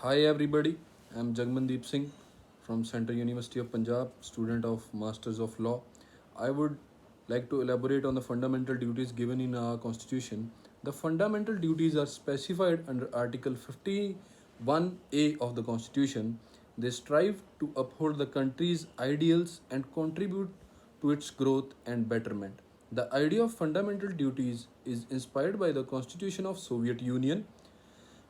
Hi everybody, I'm Jagmandeep Singh from Central University of Punjab, student of Masters of Law. I would like to elaborate on the fundamental duties given in our constitution. The fundamental duties are specified under Article 51A of the constitution. They strive to uphold the country's ideals and contribute to its growth and betterment. The idea of fundamental duties is inspired by the constitution of Soviet Union,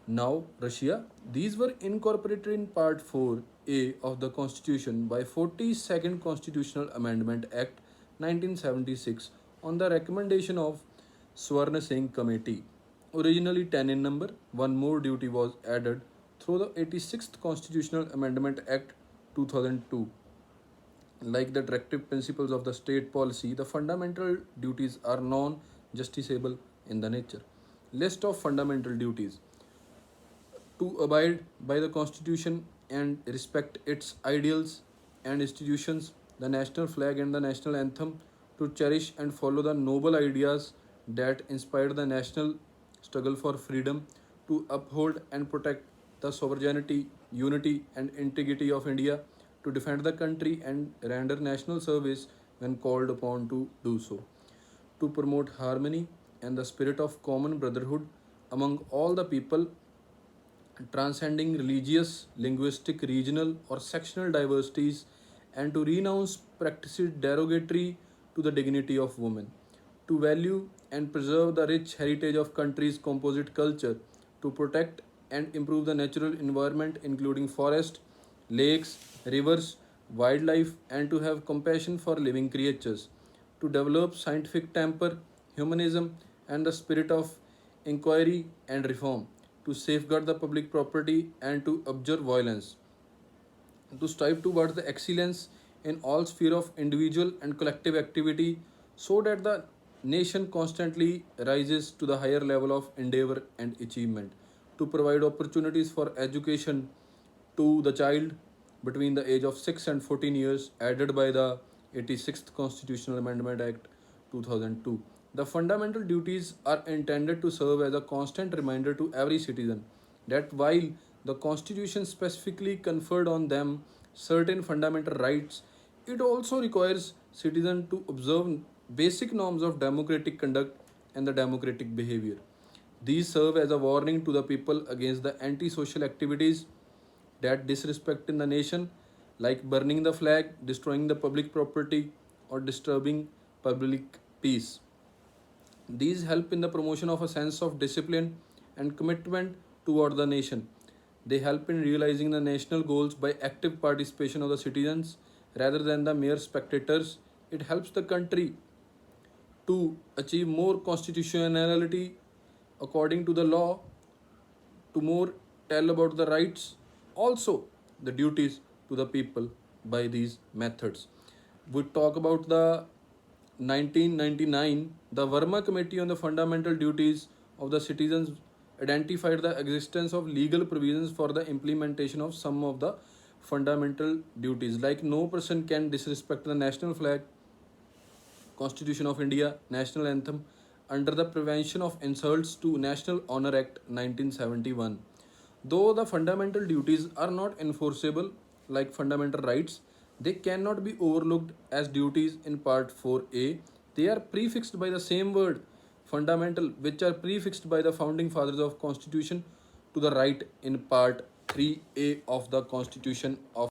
now Russia. These were incorporated in Part 4A of the Constitution by 42nd Constitutional Amendment Act 1976 on the recommendation of Swarna Singh Committee. Originally 10 in number, one more duty was added through the 86th Constitutional Amendment Act 2002. Like the directive principles of the state policy, the fundamental duties are non justiciable in the nature. List of fundamental duties: to abide by the Constitution and respect its ideals and institutions, the national flag and the national anthem, to cherish and follow the noble ideas that inspired the national struggle for freedom, to uphold and protect the sovereignty, unity, and integrity of India, to defend the country and render national service when called upon to do so, to promote harmony and the spirit of common brotherhood among all the people, transcending religious, linguistic, regional, or sectional diversities, and to renounce practices derogatory to the dignity of women, to value and preserve the rich heritage of country's composite culture, to protect and improve the natural environment including forest, lakes, rivers, wildlife, and to have compassion for living creatures, to develop scientific temper, humanism, and the spirit of inquiry and reform, to safeguard the public property and to observe violence, to strive towards the excellence in all sphere of individual and collective activity so that the nation constantly rises to the higher level of endeavor and achievement, to provide opportunities for education to the child between the age of 6 and 14 years added by the 86th Constitutional Amendment Act 2002. The fundamental duties are intended to serve as a constant reminder to every citizen that while the Constitution specifically conferred on them certain fundamental rights, it also requires citizens to observe basic norms of democratic conduct and the democratic behavior. These serve as a warning to the people against the anti-social activities that disrespect in the nation, like burning the flag, destroying the public property, or disturbing public peace. These help in the promotion of a sense of discipline and commitment toward the nation. They help in realizing the national goals by active participation of the citizens rather than the mere spectators. It helps the country to achieve more constitutionality according to the law, to more tell about the rights, also the duties to the people by these methods. We talk about the 1999, the Verma Committee on the Fundamental Duties of the Citizens identified the existence of legal provisions for the implementation of some of the fundamental duties, like no person can disrespect the national flag, Constitution of India, National Anthem, under the Prevention of Insults to National Honor Act 1971. Though the fundamental duties are not enforceable like fundamental rights, they cannot be overlooked as duties in Part 4A. They are prefixed by the same word, fundamental, which are prefixed by the founding fathers of Constitution to the right in Part 3A of the Constitution of